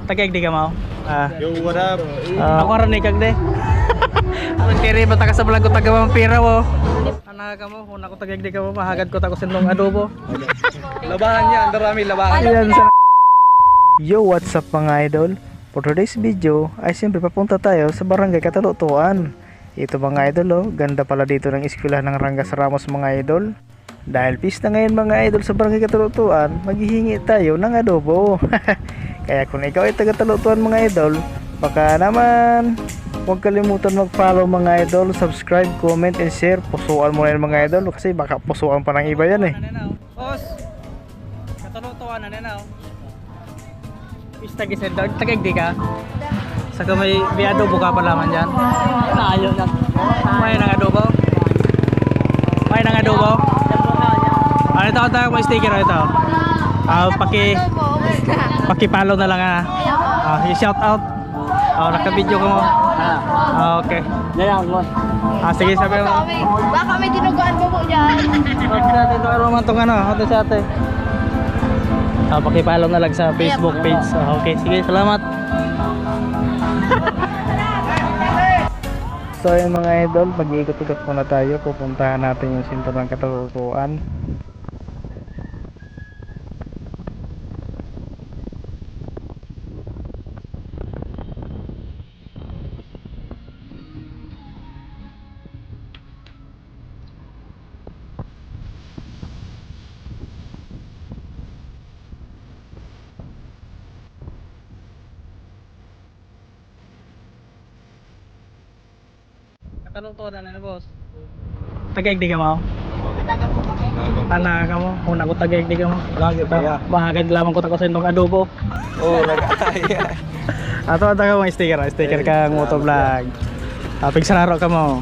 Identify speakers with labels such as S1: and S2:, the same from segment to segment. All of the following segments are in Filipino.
S1: Tagaig di ka mo.
S2: Yo, what up?
S1: Ako rin ni kag de. Ang kiri bata ka sa vlog ko taga vampira wo. Ana ka mo, una ko tagaig di ka mo, mahagad ko ta ko sindong adobo.
S2: Labahan niya, ang darami labahan.
S1: Ayan sa Yo, what's up mga idol? For today's video ay siyempre papunta tayo sa Barangay Katalutuan. Ito mga idol oh, ganda pala dito ng eskwelahan ng Rangas Ramos mga idol. Dahil pista ngayon mga idol sa Barangay Katalutuan, maghihingi tayo ng adobo. Kaya kung ikaw ay taga Talutuan mga idol, baka naman huwag kalimutan mag-follow mga idol, subscribe, comment, and share. Pusuan mo na yan mga idol kasi baka pusuan pa ng iba yan eh. Boss, Katalutuan na nanaw. Pista gisend daw, tagaig di ka? Saka may adobo ka pala man dyan? Ayaw na. May nang adobo? May nang adobo? Ano ito? Ito may sticker ito. Paki-follow na lang ha. I-shout out. Naka-video ka mo. Okay. Sige, sabi mo.
S3: Baka may tinuguan mo po dyan.
S1: Ito naman itong ano. Ito sa ate. Paki-follow na lang sa Facebook page. Okay, sige. Salamat. So yun mga idol, mag-iikot-ikot muna tayo. Pupuntahan natin yung sentro ng Katalutuan. Katalutuan na boss. Tagaig di ka mo? Tana ka mo, una ko tagaig di ka mo. Lagi pa, bahagad lamang ko tako sa indong adobo.
S2: Oh, nagkaya.
S1: Ato ka mo sticker ka moto vlog. Pigsararo ka mo.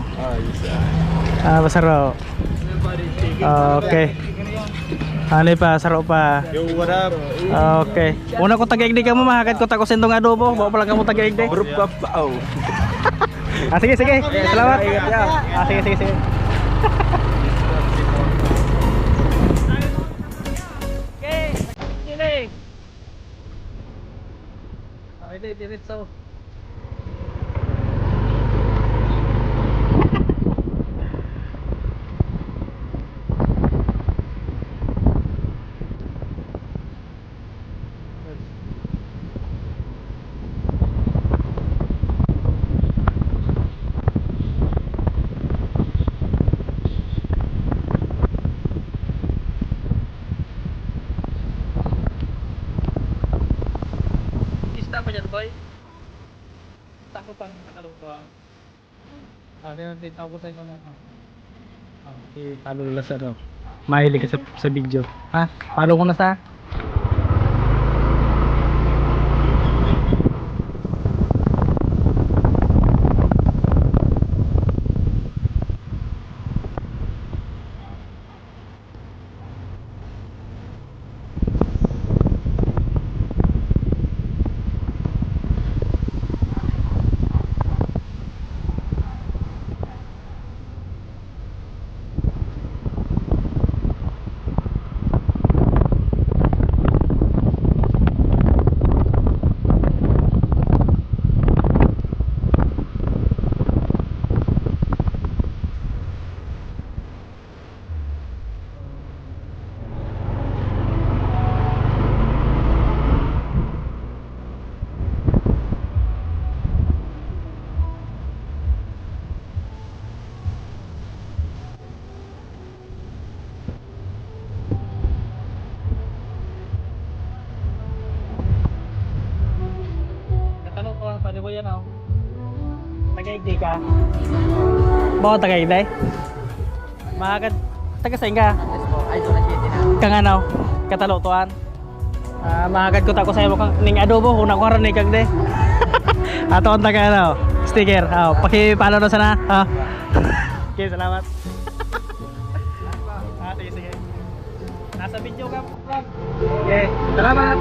S1: Pasaro. Okay. Ano pa, saro pa.
S2: Yo, what up?
S1: Okay. Una ko tagaig di ka mo, mahagad ko tako sa indong adobo. Bawa pa lang ka mo tagaig di.
S2: Group ka pa. Oh.
S1: Sige. Salamat. Sige. Okay, diretso. Apa dyan boy? Takot ang Katalutuan. Tinatawag ko sa inyo na. Follow lang sa ano. Mahilig ka sa video. Ha? Follow ko na sa. Katalutuan pa rin mo yan oh. Tagaig di ka? Baka tagaig di? Mahagad. Taga saan ka? Kang ano? Katalutuan. Mahagad ko tako sa iyo ning adobo. Una ko rin ni kag de. Ato ang taga ano? Sticker. Paki-follow na sana. Okay, salamat. Sige. Nasa video ka vlog. Okay, salamat.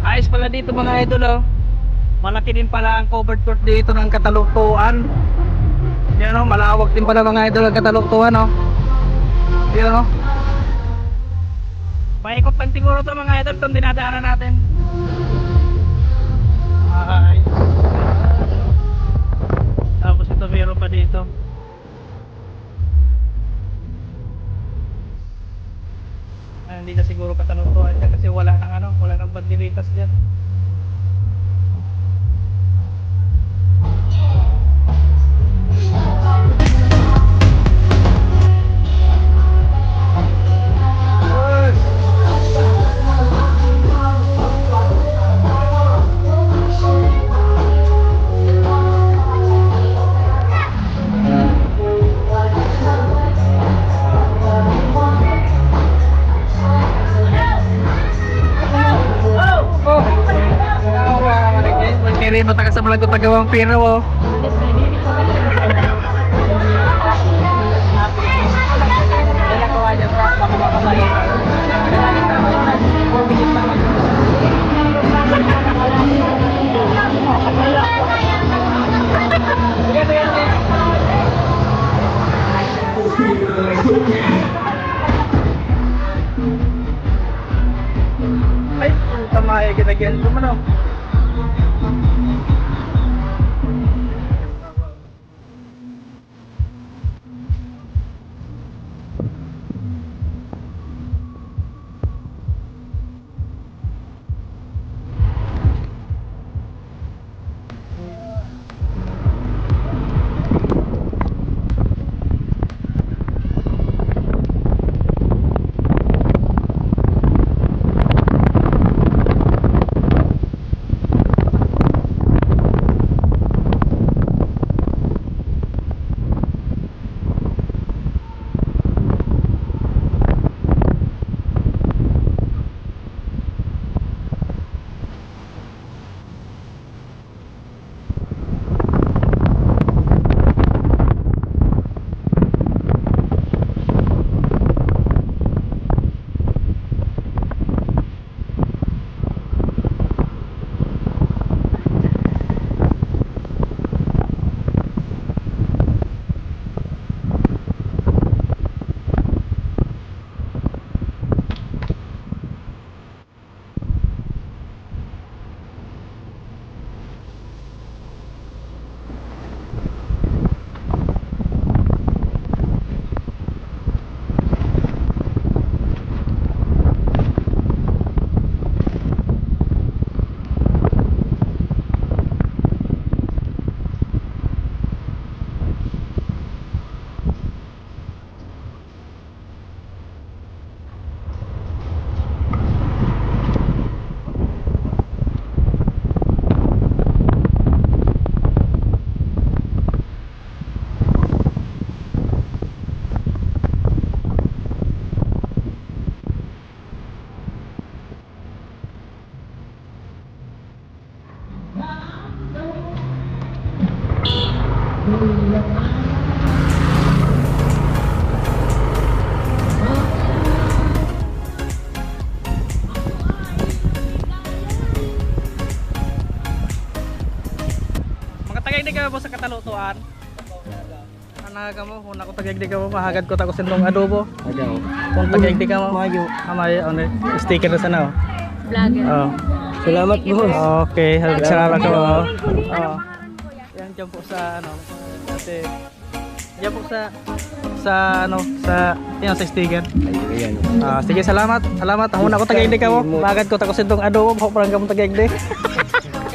S1: Ayos pala dito mga idol oh. Malaki din pala ang covered court dito ng Katalutuan. Yan o, malawak din pala mga idol ang Katalutuan o. Yan o. Paikot lang siguro ito mga idol itong dinadaanan natin. Ay. Tapos ito meron pa dito. Ay, hindi na siguro Katalutuan yan kasi wala nang wala nang banderitas dyan. Kiri mo taga sa Malago tagawang pira mo. Ay, tama ay ginagyan ko man. Makatagay ka mo sa Katalutuan. Anaga mo, kung ako tagay ka mo, mahagad ko tako sindong adobo. Kung tagay ka mo, mamaya sticker na sana.
S3: Vlogger.
S1: Oh.
S2: Salamat boss.
S1: Okay, salamat ko. Oh. Yan dyan po sa kasi yan po sa yan sa sticker.
S2: Ayan.
S1: Sige, salamat. Salamat. Ang una ko tagay ka mo, mahagad ko tako sindong adobo, parang ka mo tagay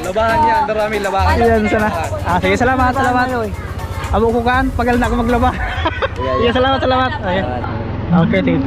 S2: Labahan niya, ang darami labahan.
S1: Ayan sana. Sige, salamat. Amo ko kan, pagal na ako maglaba. Sige, salamat. Ayan. Okay, tingin.